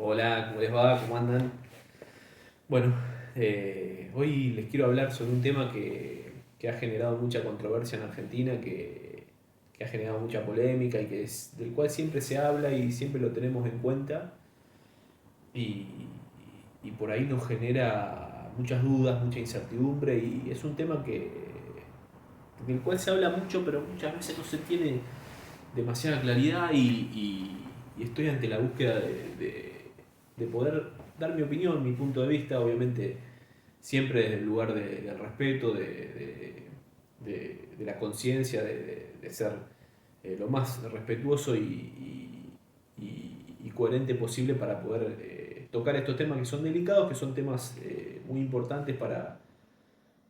Hola, ¿cómo les va? ¿Cómo andan? Bueno, hoy les quiero hablar sobre un tema que ha generado mucha controversia en Argentina, que ha generado mucha polémica y del cual siempre se habla y siempre lo tenemos en cuenta y, y por ahí nos genera muchas dudas, mucha incertidumbre y es un tema del cual se habla mucho pero muchas veces no se tiene demasiada claridad y estoy ante la búsqueda de poder dar mi opinión, mi punto de vista, obviamente siempre desde el lugar del respeto, de la conciencia, de ser lo más respetuoso y coherente posible para poder tocar estos temas que son delicados, que son temas muy importantes para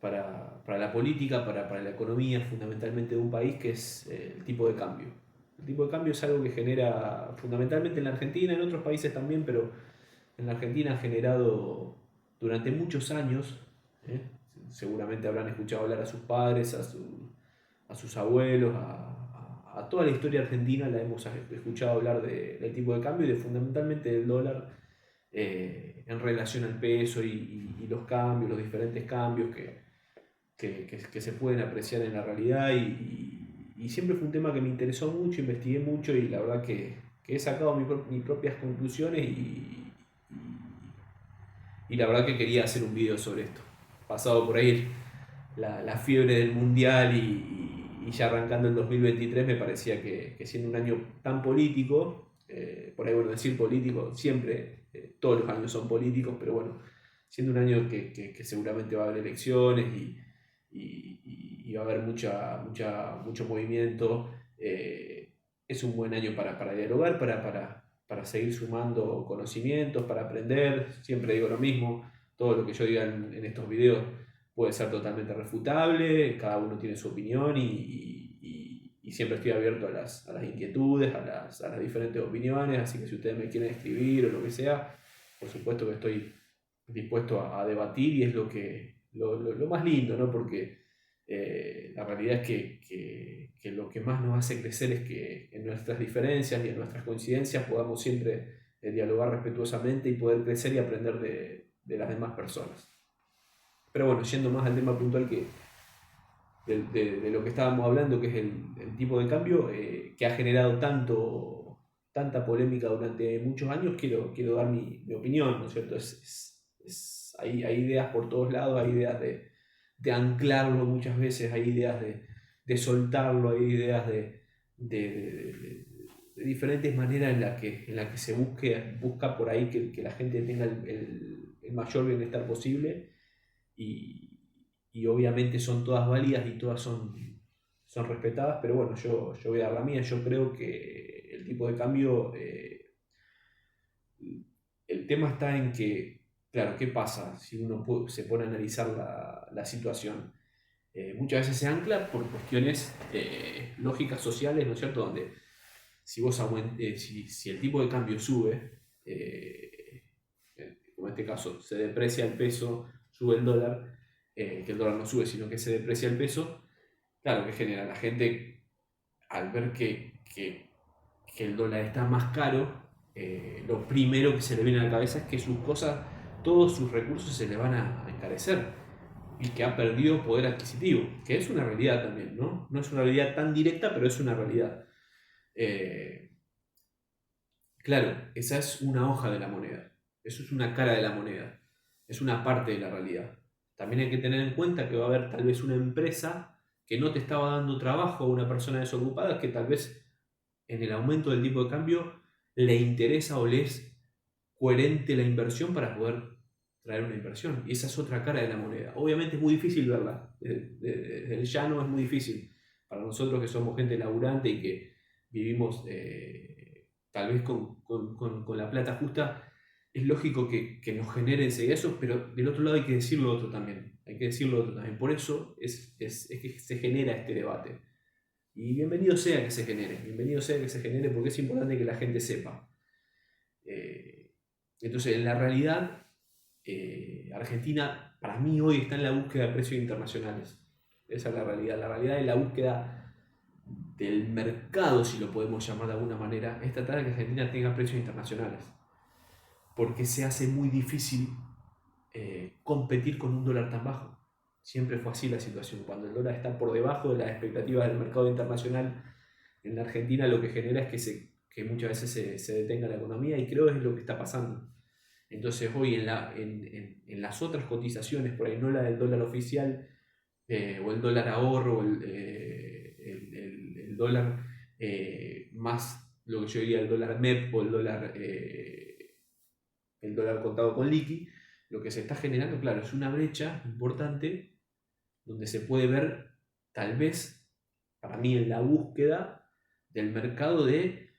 la política, para la economía fundamentalmente de un país, que es el tipo de cambio. El tipo de cambio es algo que genera fundamentalmente en la Argentina, en otros países también, pero en la Argentina ha generado durante muchos años, ¿eh? Seguramente habrán escuchado hablar a sus padres, a sus abuelos, a toda la historia argentina la hemos escuchado hablar del tipo de cambio y de fundamentalmente del dólar en relación al peso y los cambios, los diferentes cambios que se pueden apreciar en la realidad y siempre fue un tema que me interesó mucho, investigué mucho y la verdad que he sacado mis propias conclusiones y la verdad que quería hacer un video sobre esto. Pasado por ahí la fiebre del mundial y ya arrancando el 2023 me parecía que siendo un año tan político, por ahí bueno decir político siempre, todos los años son políticos, pero bueno, siendo un año que seguramente va a haber elecciones y va a haber mucho movimiento, es un buen año para dialogar, para seguir sumando conocimientos, para aprender. Siempre digo lo mismo, todo lo que yo diga en estos videos puede ser totalmente refutable, cada uno tiene su opinión y siempre estoy abierto a las inquietudes, a las diferentes opiniones, así que si ustedes me quieren escribir o lo que sea, por supuesto que estoy dispuesto a debatir y es lo más lindo, ¿no? Porque la realidad es que lo que más nos hace crecer es que en nuestras diferencias y en nuestras coincidencias podamos siempre dialogar respetuosamente y poder crecer y aprender de las demás personas. Pero bueno, yendo más al tema puntual de lo que estábamos hablando, que es el tipo de cambio que ha generado tanta polémica durante muchos años, quiero dar mi opinión, ¿no es cierto? Hay ideas por todos lados, hay ideas de anclarlo muchas veces, hay ideas de soltarlo, hay ideas de diferentes maneras en la que se busca por ahí que la gente tenga el mayor bienestar posible y obviamente son todas válidas y todas son respetadas, pero bueno, yo voy a dar la mía, yo creo que el tipo de cambio, el tema está en que, claro, ¿qué pasa si uno se pone a analizar la situación? Muchas veces se ancla por cuestiones lógicas sociales, ¿no es cierto? Donde si el tipo de cambio sube, como en este caso se deprecia el peso, sube el dólar, que el dólar no sube, sino que se deprecia el peso, claro, que genera la gente al ver que el dólar está más caro, lo primero que se le viene a la cabeza es que sus cosas, todos sus recursos se le van a encarecer y que ha perdido poder adquisitivo, que es una realidad también, ¿no? No es una realidad tan directa, pero es una realidad. Eh, claro, esa es una hoja de la moneda, eso es una cara de la moneda, es una parte de la realidad. También hay que tener en cuenta que va a haber tal vez una empresa que no te estaba dando trabajo a una persona desocupada que tal vez en el aumento del tipo de cambio le interesa o le es coherente la inversión para poder traer una inversión. Y esa es otra cara de la moneda. Obviamente es muy difícil verla. Desde el llano es muy difícil. Para nosotros que somos gente laburante y que vivimos tal vez con la plata justa, es lógico que nos genere enseguida eso, pero del otro lado hay que decir lo otro también. Hay que decir lo otro también. Por eso es que se genera este debate. Y bienvenido sea que se genere porque es importante que la gente sepa. Eh, entonces, en la realidad, Argentina para mí hoy está en la búsqueda de precios internacionales. Esa es la realidad. La realidad es la búsqueda del mercado, si lo podemos llamar de alguna manera, es tratar de que Argentina tenga precios internacionales. porque se hace muy difícil competir con un dólar tan bajo. Siempre fue así la situación. Cuando el dólar está por debajo de las expectativas del mercado internacional, en la Argentina lo que genera es que muchas veces se detenga la economía, y creo que es lo que está pasando. Entonces hoy en las otras cotizaciones, por ahí no la del dólar oficial, o el dólar ahorro, o el dólar más lo que yo diría el dólar MEP, o el dólar contado con liqui, lo que se está generando, claro, es una brecha importante donde se puede ver, tal vez, para mí, en la búsqueda del mercado de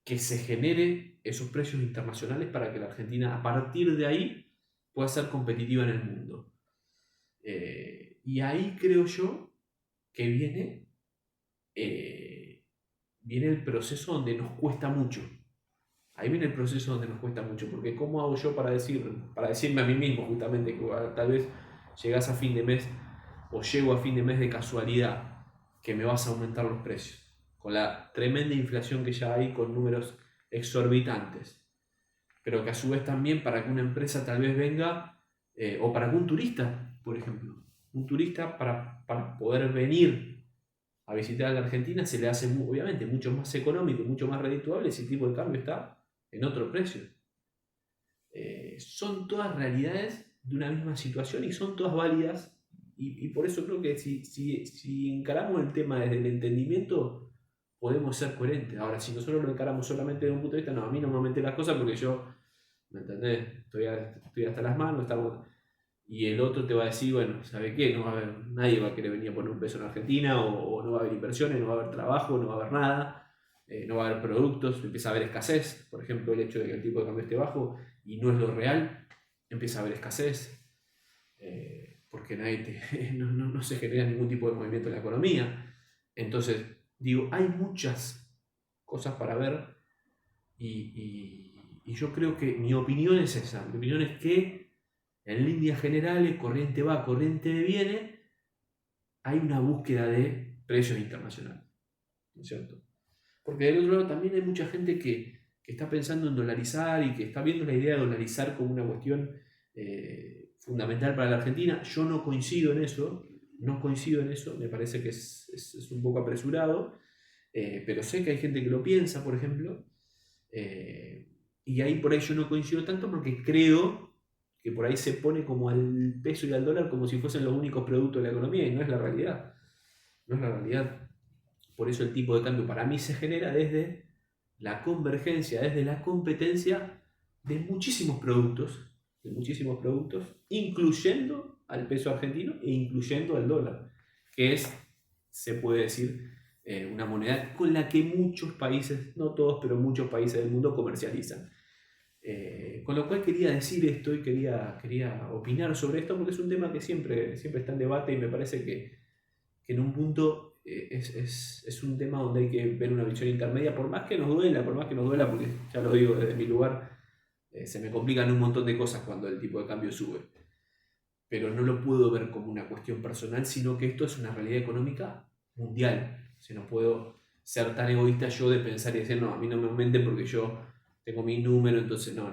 que se genere esos precios internacionales para que la Argentina, a partir de ahí, pueda ser competitiva en el mundo. Y ahí creo yo que viene el proceso donde nos cuesta mucho. Ahí viene el proceso donde nos cuesta mucho, porque ¿cómo hago yo para decirme a mí mismo justamente que tal vez llegas a fin de mes, o llego a fin de mes de casualidad, que me vas a aumentar los precios, con la tremenda inflación que ya hay, con números exorbitantes, pero que a su vez también para que una empresa tal vez venga, o para que un turista, por ejemplo, un turista para poder venir a visitar a la Argentina, se le hace obviamente mucho más económico y mucho más redituable si el tipo de cambio está en otro precio. Son todas realidades de una misma situación y son todas válidas, y por eso creo que si encaramos el tema desde el entendimiento, podemos ser coherentes. Ahora, si nosotros lo encaramos solamente desde un punto de vista, no, a mí no me aumenté las cosas porque yo, ¿me entendés? Estoy hasta las manos, y el otro te va a decir, bueno, ¿sabe qué? No va a haber, nadie va a querer venir a poner un peso en Argentina, o no va a haber inversiones, no va a haber trabajo, no va a haber nada, no va a haber productos, empieza a haber escasez. Por ejemplo, el hecho de que el tipo de cambio esté bajo y no es lo real, empieza a haber escasez, porque no se genera ningún tipo de movimiento en la economía. Entonces, digo, hay muchas cosas para ver, y yo creo que mi opinión es esa. Mi opinión es que en líneas generales, corriente va, corriente viene, hay una búsqueda de precios internacionales, ¿no es cierto? Porque del otro lado también hay mucha gente que está pensando en dolarizar y que está viendo la idea de dolarizar como una cuestión fundamental para la Argentina. Yo no coincido en eso, me parece que es un poco apresurado, pero sé que hay gente que lo piensa, por ejemplo, y ahí por ahí yo no coincido tanto, porque creo que por ahí se pone como al peso y al dólar como si fuesen los únicos productos de la economía, y no es la realidad. No es la realidad. Por eso el tipo de cambio para mí se genera desde la convergencia, desde la competencia de muchísimos productos, incluyendo al peso argentino e incluyendo al dólar, que es, se puede decir, una moneda con la que muchos países, no todos, pero muchos países del mundo comercializan. Con lo cual quería decir esto y quería opinar sobre esto, porque es un tema que siempre está en debate, y me parece que en un punto es un tema donde hay que ver una visión intermedia, por más que nos duela, porque ya lo digo desde mi lugar, se me complican un montón de cosas cuando el tipo de cambio sube, pero no lo puedo ver como una cuestión personal, sino que esto es una realidad económica mundial. O sea, no puedo ser tan egoísta yo de pensar y decir, no, a mí no me aumenten porque yo tengo mi número, entonces no.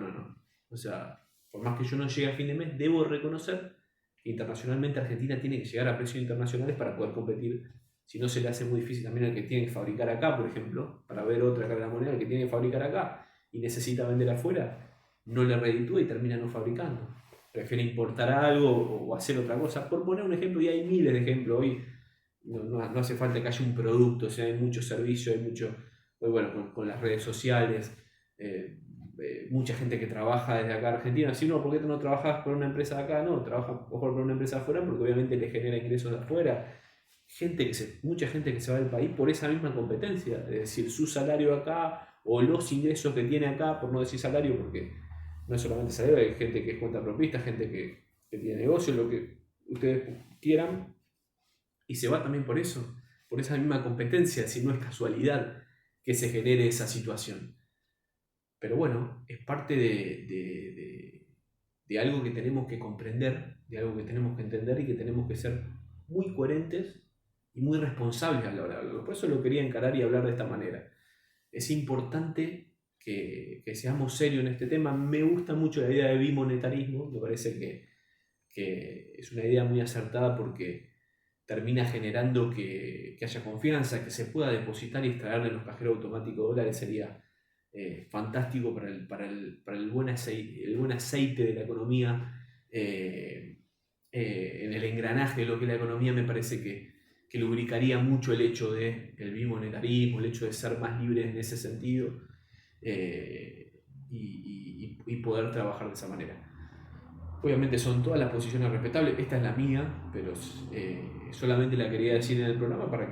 O sea, por más que yo no llegue a fin de mes, debo reconocer que internacionalmente Argentina tiene que llegar a precios internacionales para poder competir. Si no, se le hace muy difícil también al que tiene que fabricar acá, por ejemplo, para ver otra cara de la moneda, el que tiene que fabricar acá y necesita vender afuera, no le reditúa y termina no fabricando. Prefiere importar algo o hacer otra cosa. Por poner un ejemplo, y hay miles de ejemplos hoy, no hace falta que haya un producto, o sea, hay mucho servicio, hay mucho, bueno, con las redes sociales, mucha gente que trabaja desde acá a Argentina. Si no, ¿por qué tú no trabajas por una empresa de acá? No, trabaja mejor por una empresa de afuera porque obviamente le genera ingresos de afuera. Mucha gente que se va del país por esa misma competencia, es decir, su salario acá o los ingresos que tiene acá, por no decir salario, porque no es solamente salario, hay gente que es cuentapropista, gente que tiene negocio, lo que ustedes quieran, y se va también por eso, por esa misma competencia, si no es casualidad que se genere esa situación. Pero bueno, es parte de algo que tenemos que comprender, de algo que tenemos que entender, y que tenemos que ser muy coherentes y muy responsables a la hora de hablarlo. Por eso lo quería encarar y hablar de esta manera. Es importante que seamos serios en este tema. Me gusta mucho la idea de bimonetarismo, me parece que es una idea muy acertada porque termina generando que haya confianza, que se pueda depositar y extraer de los cajeros automáticos dólares. Sería fantástico para el buen aceite de la economía, en el engranaje de lo que es la economía. Me parece que lubricaría mucho el hecho del bimonetarismo, el hecho de ser más libres en ese sentido, y poder trabajar de esa manera. Obviamente son todas las posiciones respetables, esta es la mía, pero solamente la quería decir en el programa para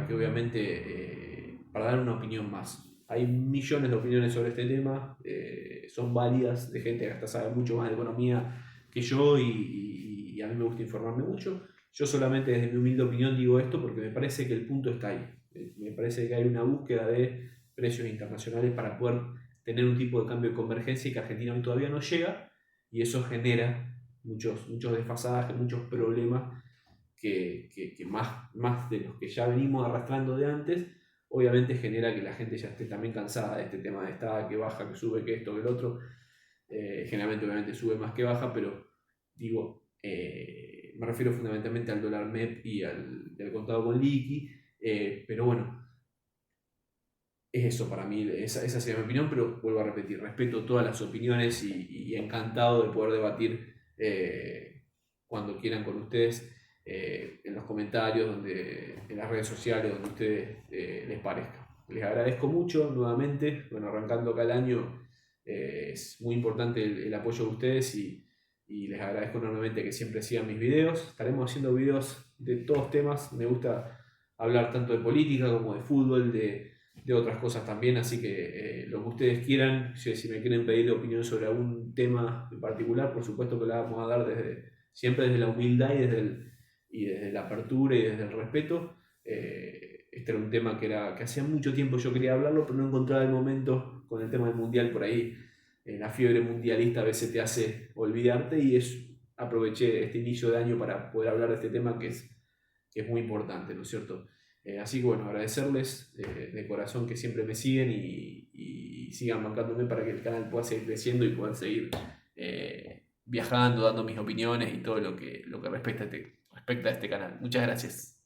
que obviamente, para dar una opinión más. Hay millones de opiniones sobre este tema, son válidas, de gente que hasta sabe mucho más de economía que yo, y a mí me gusta informarme mucho. Yo solamente desde mi humilde opinión digo esto porque me parece que el punto está ahí. Me parece que hay una búsqueda de precios internacionales para poder tener un tipo de cambio de convergencia y que Argentina hoy todavía no llega, y eso genera muchos desfasajes, muchos problemas que más de los que ya venimos arrastrando de antes. Obviamente genera que la gente ya esté también cansada de este tema de estar que baja, que sube, que esto, que el otro. Generalmente obviamente sube más que baja, pero digo, me refiero fundamentalmente al dólar MEP y al contado con liqui, pero bueno, es eso para mí, esa sería mi opinión, pero vuelvo a repetir, respeto todas las opiniones y encantado de poder debatir, cuando quieran con ustedes, en los comentarios, en las redes sociales, donde a ustedes les parezca. Les agradezco mucho nuevamente, bueno, arrancando acá el año, es muy importante el apoyo de ustedes, y les agradezco enormemente que siempre sigan mis videos. Estaremos haciendo videos de todos temas, me gusta hablar tanto de política como de fútbol, de otras cosas también, así que lo que ustedes quieran, si me quieren pedir opinión sobre algún tema en particular, por supuesto que la vamos a dar siempre desde la humildad y desde la apertura y desde el respeto. Este era un tema que hacía mucho tiempo yo quería hablarlo, pero no encontraba el momento con el tema del mundial. Por ahí la fiebre mundialista a veces te hace olvidarte, y aproveché este inicio de año para poder hablar de este tema que es muy importante, ¿no es cierto? Así que bueno, agradecerles de corazón que siempre me siguen y sigan bancándome para que el canal pueda seguir creciendo y puedan seguir viajando, dando mis opiniones y todo lo que respecta a este canal. Muchas gracias.